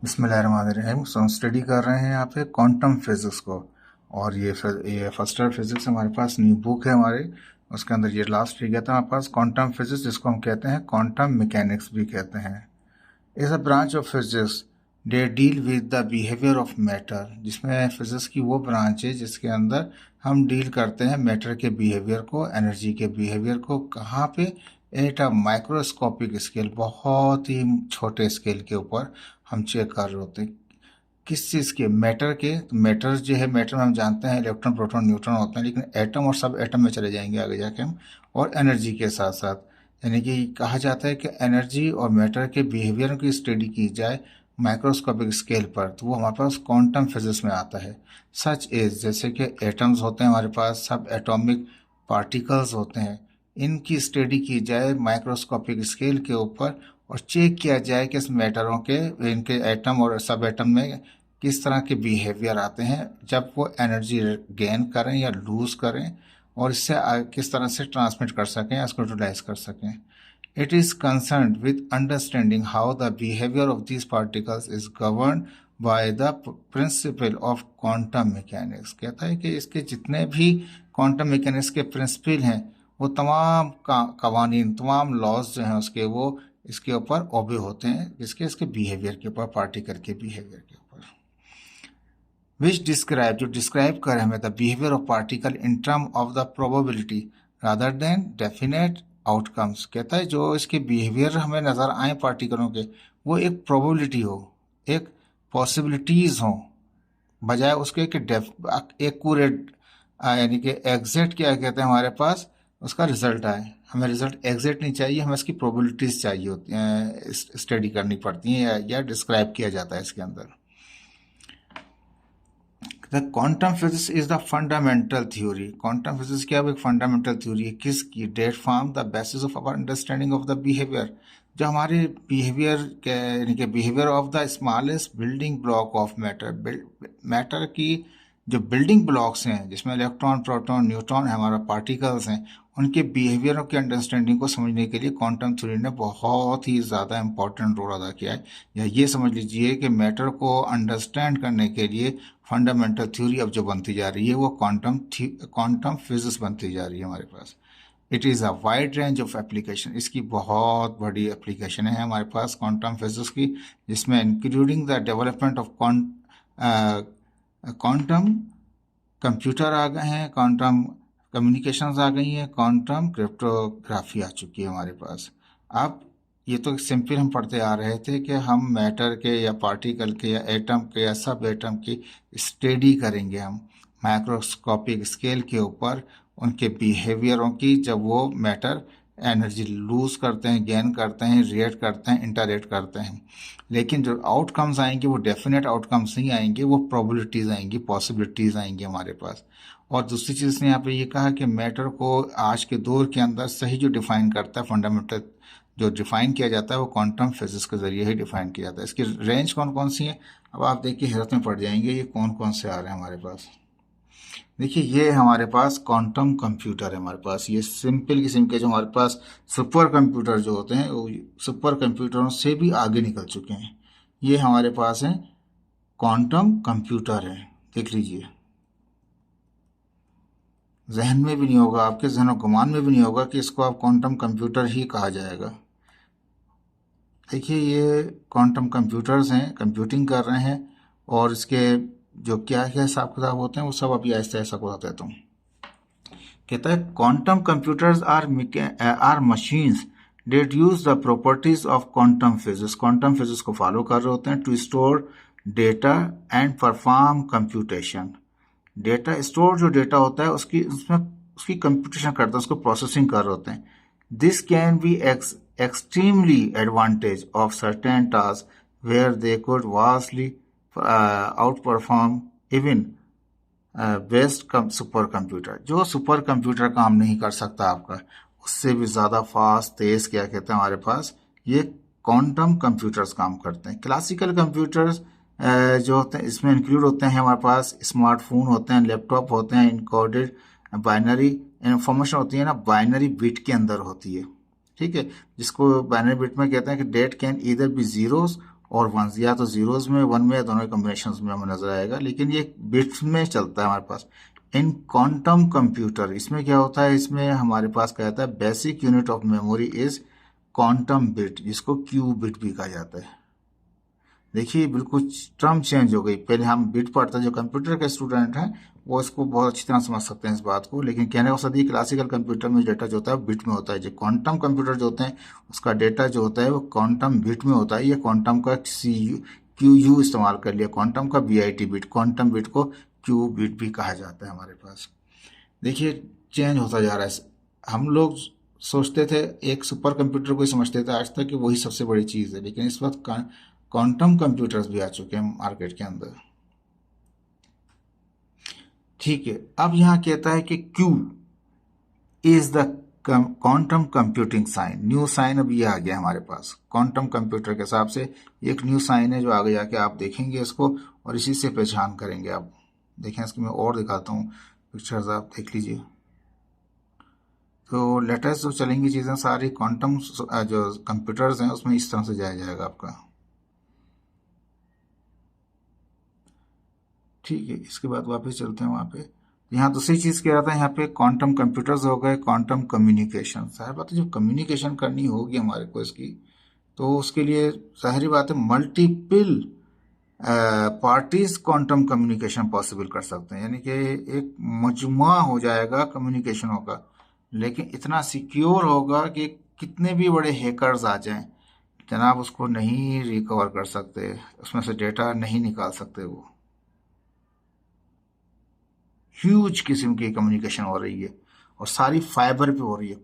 बिस्मिल्लाहिर्रहमानिर्रहीम। हम स्टडी कर रहे हैं यहाँ पे क्वांटम फिजिक्स को। और ये फर्स्ट ईयर फिजिक्स हमारे पास न्यू बुक है हमारे। उसके अंदर ये लास्ट गया था हमारे पास क्वांटम फिजिक्स, जिसको हम कहते हैं क्वांटम मैकेनिक्स भी कहते हैं। Is a branch of physics they deal with the behaviour of matter, जिसमें फिजिक्स की वो ब्रांच है जिसके अंदर हम डील करते हैं मैटर के बिहेवियर को, एनर्जी के बिहेवियर को। कहाँ पे? एट अ माइक्रोस्कोपिक स्केल, बहुत ही छोटे स्केल के ऊपर हम चेक कर रहे होते हैं। किस चीज़ के? मैटर के। तो मैटर जो है, मैटर में हम जानते हैं इलेक्ट्रॉन प्रोटॉन न्यूट्रॉन होते हैं, लेकिन एटम और सब एटम में चले जाएंगे आगे जाके हम। और एनर्जी के साथ साथ, यानी कि कहा जाता है कि एनर्जी और मैटर के बिहेवियर की स्टडी की जाए माइक्रोस्कोपिक स्केल पर, तो वो हमारे पास क्वांटम फिजिक्स में आता है। सच एज, जैसे कि एटम्स होते हैं हमारे पास, सब एटॉमिक पार्टिकल्स होते हैं, इनकी स्टडी की जाए माइक्रोस्कोपिक स्केल के ऊपर और चेक किया जाए कि इस मैटरों के, इनके एटम और सब एटम में किस तरह के बिहेवियर आते हैं जब वो एनर्जी गेन करें या लूज करें, और इससे किस तरह से ट्रांसमिट कर सकें या उसको यूटिलाइज कर सकें। It is concern with understanding how the behaviour of these particles is govern by the principle of quantum mechanics. कहता है कि इसके जितने भी क्वांटम मैकेनिक्स के प्रिंसिपल हैं, वो तमाम कवानीन, तमाम लॉज जो हैं उसके, वो इसके ऊपर ओबे होते हैं, इसके बिहेवियर के ऊपर, पार्टिकल के बिहेवियर के ऊपर। विच डिस्क्राइब, जो डिस्क्राइब करे हमें the behaviour of particle in term of the probability rather than definite outcomes. कहता है जो इसके बिहेवियर हमें नज़र आए पार्टिकलों के, वो एक प्रोबेबिलिटी हो, एक पॉसिबिलिटीज़ हो, बजाय उसके कि एक्यूरेट, यानी कि एग्जैक्ट क्या कहते हैं हमारे पास उसका रिजल्ट आए। हमें रिजल्ट एग्जैक्ट नहीं चाहिए, हमें इसकी प्रोबेबिलिटीज़ चाहिए होती हैं, स्टडी करनी पड़ती हैं या डिस्क्राइब किया जाता है इसके अंदर। The quantum physics is the fundamental theory. Quantum physics क्या एक फंडामेंटल थ्योरी है? किसकी? That form the basis of our understanding of the behaviour, जो हमारे बिहेवियर के, यानी कि behaviour of the smallest building block of matter. Matter की जो बिल्डिंग ब्लॉक्स हैं, जिसमें इलेक्ट्रॉन प्रोटॉन न्यूट्रॉन हमारा पार्टिकल्स हैं, उनके बिहेवियरों की अंडरस्टैंडिंग को समझने के लिए क्वांटम थ्योरी ने बहुत ही ज़्यादा इंपॉर्टेंट रोल अदा किया है। या ये समझ लीजिए कि मैटर को अंडरस्टैंड करने के लिए फंडामेंटल थ्योरी अब जो बनती जा रही है वो क्वांटम फिजिक्स बनती जा रही है हमारे पास। It is a wide range of application, इसकी बहुत बड़ी एप्लीकेशन है हमारे पास क्वांटम फिजिक्स की, जिसमें including the development of quantum computer आ गए हैं, क्वांटम कम्युनिकेशंस आ गई हैं, क्वांटम क्रिप्टोग्राफी आ चुकी है हमारे पास। अब ये तो सिंपल हम पढ़ते आ रहे थे कि हम मैटर के या पार्टिकल के या एटम के या सब एटम की स्टडी करेंगे हम माइक्रोस्कोपिक स्केल के ऊपर, उनके बिहेवियरों की, जब वो मैटर एनर्जी लूज करते हैं, गेन करते हैं, रिएक्ट करते हैं, इंटरेक्ट करते हैं। लेकिन जो आउटकम्स आएंगे वो डेफिनेट आउटकम्स नहीं आएंगे, वो प्रोबेबिलिटीज़ आएंगी, पॉसिबिलिटीज़ आएंगी हमारे पास। और दूसरी चीज़ ने यहाँ पे ये कहा कि मैटर को आज के दौर के अंदर सही जो डिफाइन करता है, फंडामेंटल जो डिफाइन किया जाता है, वो क्वांटम फिजिक्स के जरिए ही डिफाइन किया जाता है। इसकी रेंज कौन कौन सी है, अब आप देखिए हैरत में पड़ जाएंगे ये कौन कौन से आ रहे हैं हमारे पास। देखिए ये हमारे पास क्वांटम कंप्यूटर है हमारे पास, ये सिंपल किस्म के जो हमारे पास सुपर कंप्यूटर जो होते हैं, वो सुपर कंप्यूटरों से भी आगे निकल चुके हैं। ये हमारे पास है क्वांटम कंप्यूटर है, देख लीजिए। जहन में भी नहीं होगा, आपके जहन गुमान में भी नहीं होगा कि इसको आप क्वांटम कंप्यूटर ही कहा जाएगा। देखिए ये क्वांटम कंप्यूटर्स हैं, कंप्यूटिंग कर रहे हैं, और इसके जो क्या क्या हिसाब किताब होते हैं वो सब अभी ऐसा ऐसा बता देता हूँ। कहता है quantum computers are machines that use the properties of quantum physics. Quantum physics को फॉलो कर रहे होते हैं to store data and perform computation. Data store, जो डेटा होता है उसकी, उसमें उसकी कंप्यूटेशन करते हैं, उसको प्रोसेसिंग कर रहे होते हैं। This can be extremely advantage of certain task where they could vastly outperform even best supercomputer. जो सुपर कंप्यूटर काम नहीं कर सकता आपका, उससे भी ज़्यादा फास्ट, तेज़, क्या कहते हैं हमारे पास, ये क्वांटम कंप्यूटर्स काम करते हैं। क्लासिकल कंप्यूटर्स जो होते हैं इसमें इंक्लूड होते हैं हमारे पास स्मार्टफोन होते हैं, लैपटॉप होते हैं, इनकोडेड बाइनरी इंफॉर्मेशन होती है ना, बाइनरी बिट के अंदर होती है, ठीक है, जिसको बाइनरी बिट में कहते हैं कि date can either be zeros और वंस, या तो जीरोज में, वन में, या दोनों कॉम्बिनेशन में हमें नजर आएगा, लेकिन ये बिट्स में चलता है हमारे पास। इन क्वांटम कंप्यूटर इसमें क्या होता है, इसमें हमारे पास कहता है basic unit of memory is quantum bit, जिसको क्यू बिट भी कहा जाता है। देखिए बिल्कुल टर्म चेंज हो गई, पहले हम बिट पढ़ते हैं, जो कंप्यूटर के स्टूडेंट हैं वो इसको बहुत अच्छी तरह समझ सकते हैं इस बात को, लेकिन कहने का मकसद ये क्लासिकल कंप्यूटर में डेटा जो होता है बिट में होता है, जो क्वांटम कंप्यूटर जो होते हैं उसका डेटा जो होता है वो क्वांटम बिट में होता है। ये क्वांटम का सी यू क्यू यू इस्तेमाल कर लिया, क्वांटम का B I T bit, quantum bit को क्यू बिट भी कहा जाता है हमारे पास। देखिए चेंज होता जा रहा है। हम लोग सोचते थे, एक सुपर कंप्यूटर को ही समझते थे आज तक कि वही सबसे बड़ी चीज़ है, लेकिन इस वक्त क्वांटम कंप्यूटर्स भी आ चुके हैं मार्केट के अंदर। ठीक है, अब यहाँ कहता है कि Q is the quantum computing sign. New sign अब ये आ गया हमारे पास क्वांटम कंप्यूटर के हिसाब से, एक न्यू साइन है जो आगे जाके आप देखेंगे इसको और इसी से पहचान करेंगे आप। देखें इसकी मैं और दिखाता हूँ पिक्चर्स, आप देख लीजिए। तो लेटेस्ट जो चलेंगी चीज़ें सारी क्वांटम जो कंप्यूटर्स हैं उसमें इस तरह से जाया जाएगा आपका। ठीक है, इसके बाद वापस चलते हैं वहाँ पे। यहाँ दूसरी चीज़ कह रहा था, यहाँ पे क्वांटम कंप्यूटर्स हो गए, क्वांटम कम्युनिकेशन। जाहिर बात है जब कम्युनिकेशन करनी होगी हमारे को इसकी, तो उसके लिए जाहिर बात है multiple parties quantum communication possible कर सकते हैं, यानी कि एक मजमुआ हो जाएगा कम्युनिकेशनों का, लेकिन इतना सिक्योर होगा कि कितने भी बड़े हैकर्स आ जाएं जनाब उसको नहीं रिकवर कर सकते, उसमें से डेटा नहीं निकाल सकते। वो ह्यूज किस्म की कम्युनिकेशन हो रही है और सारी फाइबर पे हो रही है,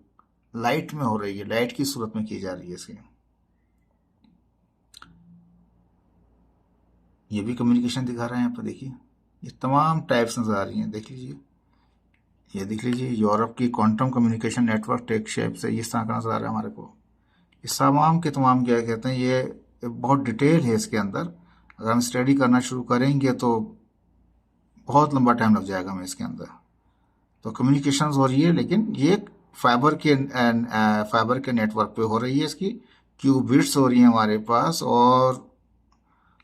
लाइट में हो रही है, लाइट की सूरत में की जा रही है इसकी। ये भी कम्युनिकेशन दिखा रहे हैं यहाँ पर, देखिए ये तमाम टाइप्स नजर आ रही हैं, देख लीजिए। ये देख लीजिए यूरोप की quantum communication network take shape से इस तरह का नजर आ रहा है हमारे को। ये तमाम के तमाम क्या कहते हैं, ये बहुत डिटेल है इसके अंदर। अगर हम स्टडी करना शुरू करेंगे तो बहुत लंबा टाइम लग जाएगा हमें इसके अंदर। तो कम्युनिकेशन हो रही है, लेकिन ये फाइबर के नेटवर्क पे हो रही है इसकी। क्यूबिट्स हो रही है हमारे पास, और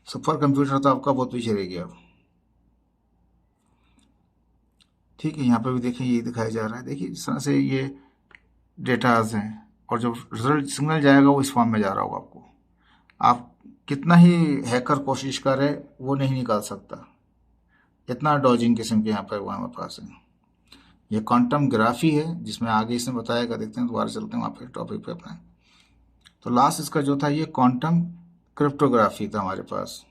सुपर कंप्यूटर तो आपका बहुत पीछे रह गया। ठीक है, यहाँ पे भी देखिए ये दिखाया जा रहा है, देखिए जिस तरह से ये डेटाज हैं और जो रिजल्ट सिग्नल जाएगा वो इस फॉर्म में जा रहा होगा आपको। आप कितना ही हैकर कोशिश करे वो नहीं निकाल सकता, इतना डॉजिंग किस्म के यहाँ पर हमारे पास है। ये क्वांटम ग्राफी है जिसमें आगे इसने बताएगा, देखते हैं दोबारा चलते हैं वहाँ पे टॉपिक पे अपना। तो लास्ट इसका जो था ये क्वांटम क्रिप्टोग्राफी था हमारे पास।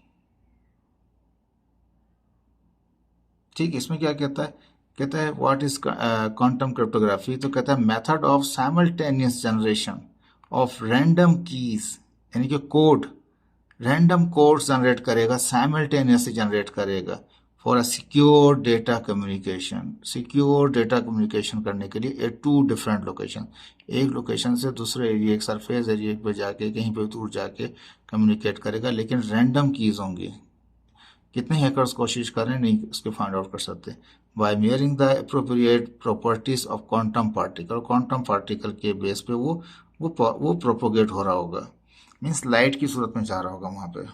ठीक, इसमें क्या कहता है व्हाट इज क्वांटम क्रिप्टोग्राफी। तो कहता है method of simultaneous generation of random keys, यानी कि कोड, रैंडम कोड्स जनरेट करेगा, साइमल्टेनियसली जनरेट करेगा for a secure data communication. Secure data communication करने के लिए एट टू डिफरेंट लोकेशन, एक लोकेशन से दूसरे एरिया, एक सरफेस एरिया पे जाके कहीं पे दूर जाके कम्युनिकेट करेगा, लेकिन रैंडम कीज होंगी। कितने हैकर्स कोशिश कर रहे हैं नहीं उसके फाइंड आउट कर सकते। By measuring the appropriate properties of quantum particle, quantum particle के बेस पे वो प्रोपोगेट हो रहा होगा, मीन्स लाइट की सूरत में जा रहा होगा वहां पे।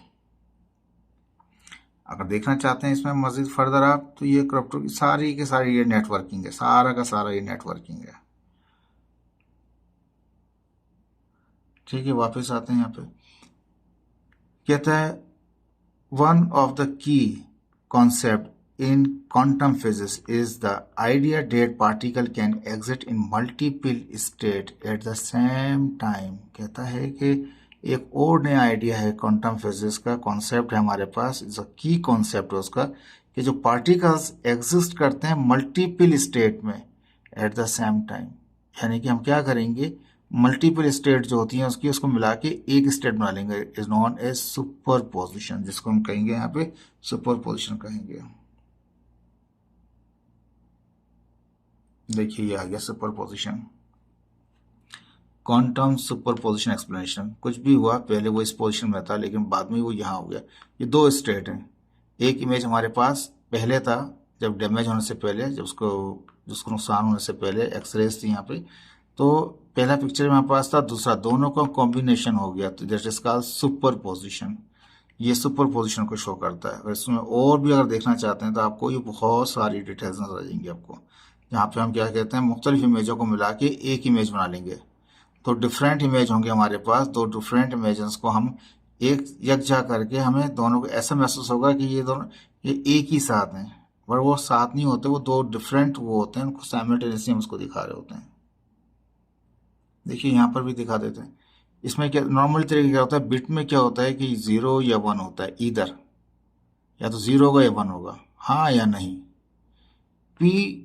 अगर देखना चाहते हैं इसमें मजीद फर्दर आप, तो ये क्रिप्टो की सारी ये नेटवर्किंग है, सारा का सारा ये नेटवर्किंग है। ठीक है, वापस आते हैं यहाँ पे। कहता है one of the key concept in quantum physics is the idea that particle can exist in multiple state at the same time। कहता है कि एक और नया आइडिया है क्वांटम फिजिक्स का, कॉन्सेप्ट है हमारे पास, जो की कॉन्सेप्ट है उसका, कि जो पार्टिकल्स एग्जिस्ट करते हैं मल्टीपल स्टेट में एट द सेम टाइम। यानी कि हम क्या करेंगे, मल्टीपल स्टेट जो होती हैं उसको मिला के एक स्टेट बना लेंगे, is known as superposition, जिसको हम कहेंगे यहाँ पे सुपर पोजिशन कहेंगे। देखिए ये आ गया super position, quantum super position explanation. कुछ भी हुआ पहले वो इस पोजिशन में था, लेकिन बाद में वो यहाँ हो गया। ये दो स्टेट हैं, एक इमेज हमारे पास पहले था जब डैमेज होने से पहले, जब जिसको नुकसान होने से पहले एक्सरेज थी यहाँ पे, तो पहला पिक्चर हमारे पास था, दूसरा, दोनों का कॉम्बिनेशन हो गया, तो that is called super position. ये सुपर पोजिशन को शो करता है। इसमें और भी अगर देखना चाहते हैं तो आपको ये बहुत सारी डिटेल्स नजर आ जाएंगी आपको, जहाँ पे हम क्या कहते हैं मुख्तलिफ इमेजों को मिला के एक इमेज बना लेंगे। तो डिफरेंट इमेज होंगे हमारे पास, दो डिफरेंट इमेजेस को हम एक यकजा करके हमें दोनों को ऐसा महसूस होगा कि ये दोनों ये एक ही साथ हैं, पर वो साथ नहीं होते, वो दो डिफरेंट वो होते हैं, उनको साइमल्टेनियसली हम उसको दिखा रहे होते हैं। देखिए यहाँ पर भी दिखा देते हैं। इसमें क्या नॉर्मल तरीके क्या होता है, बिट में क्या होता है कि 0 या 1 होता है, इधर या तो 0 होगा या 1 होगा, हाँ या नहीं। पी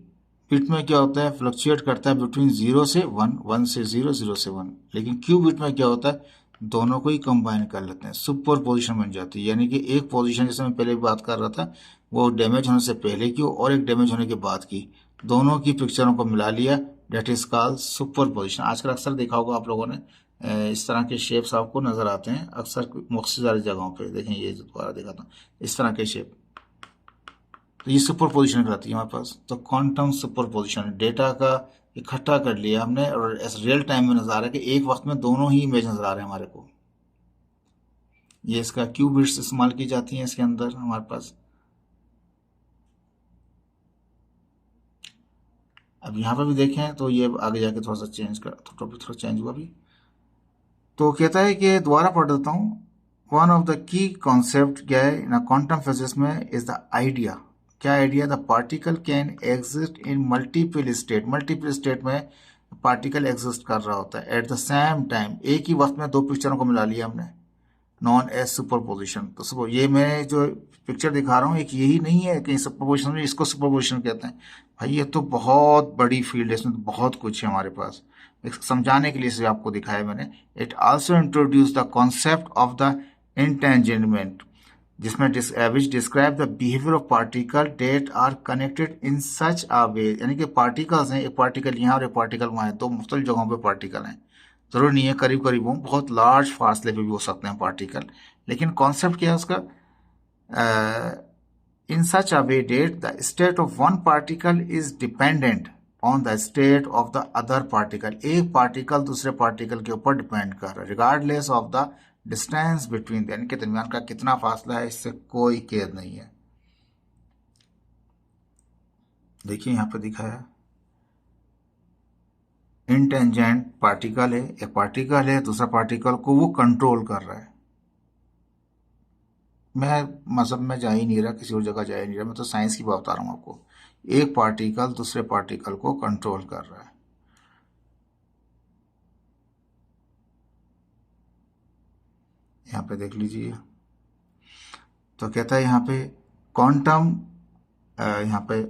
बिट में क्या होता है, फ्लक्चुएट करता है बिटवीन 0 से 1, 1 से 0, 0 से 1। लेकिन क्यू बिट में क्या होता है, दोनों को ही कंबाइन कर लेते हैं, सुपर पोजिशन बन जाती है। यानी कि एक पोजिशन जैसे मैं पहले बात कर रहा था, वो डैमेज होने से पहले की और एक डैमेज होने के बाद की, दोनों की पिक्चरों को मिला लिया, that is called superposition. आजकल अक्सर देखा होगा आप लोगों ने, इस तरह के शेप्स आपको नजर आते हैं अक्सर मुख्तलिफ सारी जगहों पे। देखें ये दोबारा देखा था, इस तरह के शेप, तो ये सुपर पोजिशन कहलाती है हमारे पास। तो क्वांटम सुपर पोजिशन, डेटा का इकट्ठा कर लिया हमने और ऐसे रियल टाइम में नजर आ रहा है कि एक वक्त में दोनों ही इमेज नजर आ रहे हैं हमारे को। ये इसका क्यू बिट्स इस्तेमाल की जाती हैं इसके अंदर हमारे पास। अब यहाँ पर भी देखें तो ये आगे जाके थोड़ा सा चेंज कर, टॉपिक थोड़ा चेंज हुआ भी। तो कहता है कि दोबारा पढ़ देता हूँ, one of the key concept क्या है ना क्वांटम फिजिक्स में, इज द आइडिया। क्या idea, the particle can exist in multiple state. Multiple state में पार्टिकल एग्जिस्ट कर रहा होता है एट द सेम टाइम, एक ही वक्त में दो पिक्चरों को मिला लिया हमने, नॉन एज सुपरपोजिशन। तो सुपर ये मैं जो पिक्चर दिखा रहा हूँ एक यही नहीं है कि सुपरपोजिशन में इसको सुपरपोजिशन कहते हैं। भाई ये तो बहुत बड़ी फील्ड है, इसमें तो बहुत कुछ है हमारे पास। इसको समझाने के लिए इसे आपको दिखाया मैंने। It also introduce the concept of the entanglement, जिसमें which describe the behaviour of particle that are connected in such a way. यानी कि पार्टिकल्स हैं, एक पार्टिकल यहाँ और एक पार्टिकल वहाँ है, दो मुख्तलिफ जगहों पे पार्टिकल हैं। जरूर नहीं है करीब करीब हो, बहुत लार्ज फासले पे भी हो सकते हैं पार्टिकल। लेकिन कॉन्सेप्ट क्या है उसका, in such a way that the state of one particle is dependent on the state of the other particle. एक पार्टिकल दूसरे पार्टिकल के ऊपर डिपेंड कर रहा है, regardless of the distance between, यानी के दरमियान का कितना फासला है, इससे कोई कैद नहीं है। देखिए यहाँ पे दिखा है, इंटेंजेंट पार्टिकल है, एक पार्टिकल है दूसरा पार्टिकल को वो कंट्रोल कर रहा है। मैं मजहब में जा ही नहीं रहा, किसी और जगह जा ही नहीं रहा, मैं तो साइंस की बात बता रहा हूँ आपको। एक पार्टिकल दूसरे पार्टिकल को कंट्रोल कर रहा है। यहाँ पे देख लीजिए, तो कहता है यहाँ पे क्वांटम, यहाँ पे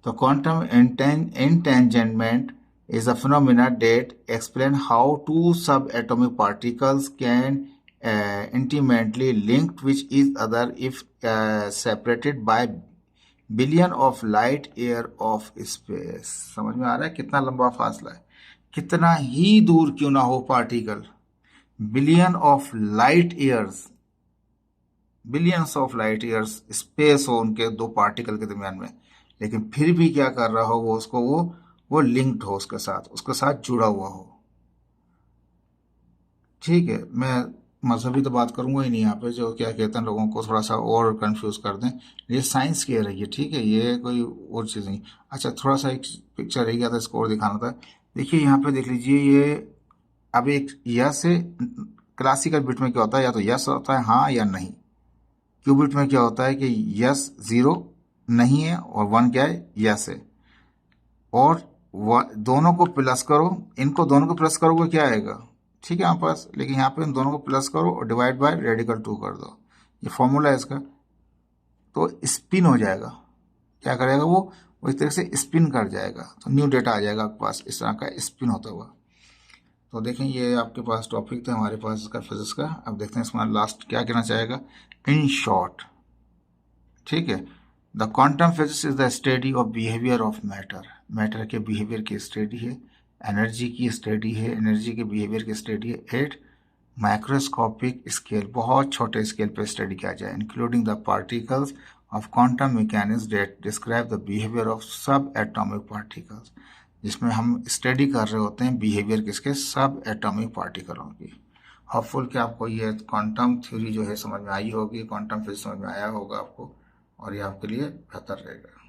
तो quantum entanglement is a phenomena that explain how two subatomic particles can intimately linked with each other if separated by billion of light year of space। समझ में आ रहा है कितना लंबा फासला है, कितना ही दूर क्यों ना हो particle, billion of light years, billions of light years space हो उनके दो पार्टिकल के दरमियान में, लेकिन फिर भी क्या कर रहा हो वो, उसको वो लिंक्ड हो, उसके साथ जुड़ा हुआ हो। ठीक है, मैं मजहबी तो बात करूंगा ही नहीं यहाँ पे, जो क्या कहते हैं लोगों को थोड़ा सा और कंफ्यूज कर दें। ये साइंस कह रही है, ठीक है, ये कोई और चीज़ नहीं। अच्छा थोड़ा सा एक पिक्चर रह गया था, इसको और दिखाना था। देखिए यहाँ पे देख लीजिए, ये अब एक यस है, क्लासिकल बिट में क्या होता है, या तो यस होता है हाँ या नहीं। क्यूबिट में क्या होता है कि यस 0 नहीं है और 1 क्या है, यस है। और दोनों को प्लस करो, इनको दोनों को प्लस करोगे क्या आएगा, ठीक है यहाँ पास, लेकिन यहाँ पे इन दोनों को प्लस करो और डिवाइड बाय रेडिकल 2 कर दो, ये फॉर्मूला है इसका। तो स्पिन हो जाएगा, क्या करेगा वो इस तरह से स्पिन कर जाएगा, तो न्यू डेटा आ जाएगा आपके पास, इस तरह का स्पिन होता हुआ। तो देखें ये आपके पास टॉपिक था हमारे पास इसका फिजिक्स का। अब देखते हैं इसमें लास्ट क्या कहना चाहेगा, इन शॉर्ट। ठीक है, the quantum physics is the study of behaviour of matter. Matter के बिहेवियर की स्टडी है, एनर्जी की स्टडी है, एनर्जी के बिहेवियर की स्टडी है एट माइक्रोस्कोपिक स्केल, बहुत छोटे स्केल पे स्टडी किया जाए, including the particles of quantum mechanics that describe the behaviour of सब एटॉमिक पार्टिकल्स, जिसमें हम स्टडी कर रहे होते हैं बिहेवियर किसके, सब एटॉमिक पार्टिकलों की। होपफुल कि आपको ये क्वांटम थ्योरी जो है समझ में आई होगी, क्वांटम फिजिक्स समझ में आया होगा आपको, और ये आपके लिए बेहतर रहेगा।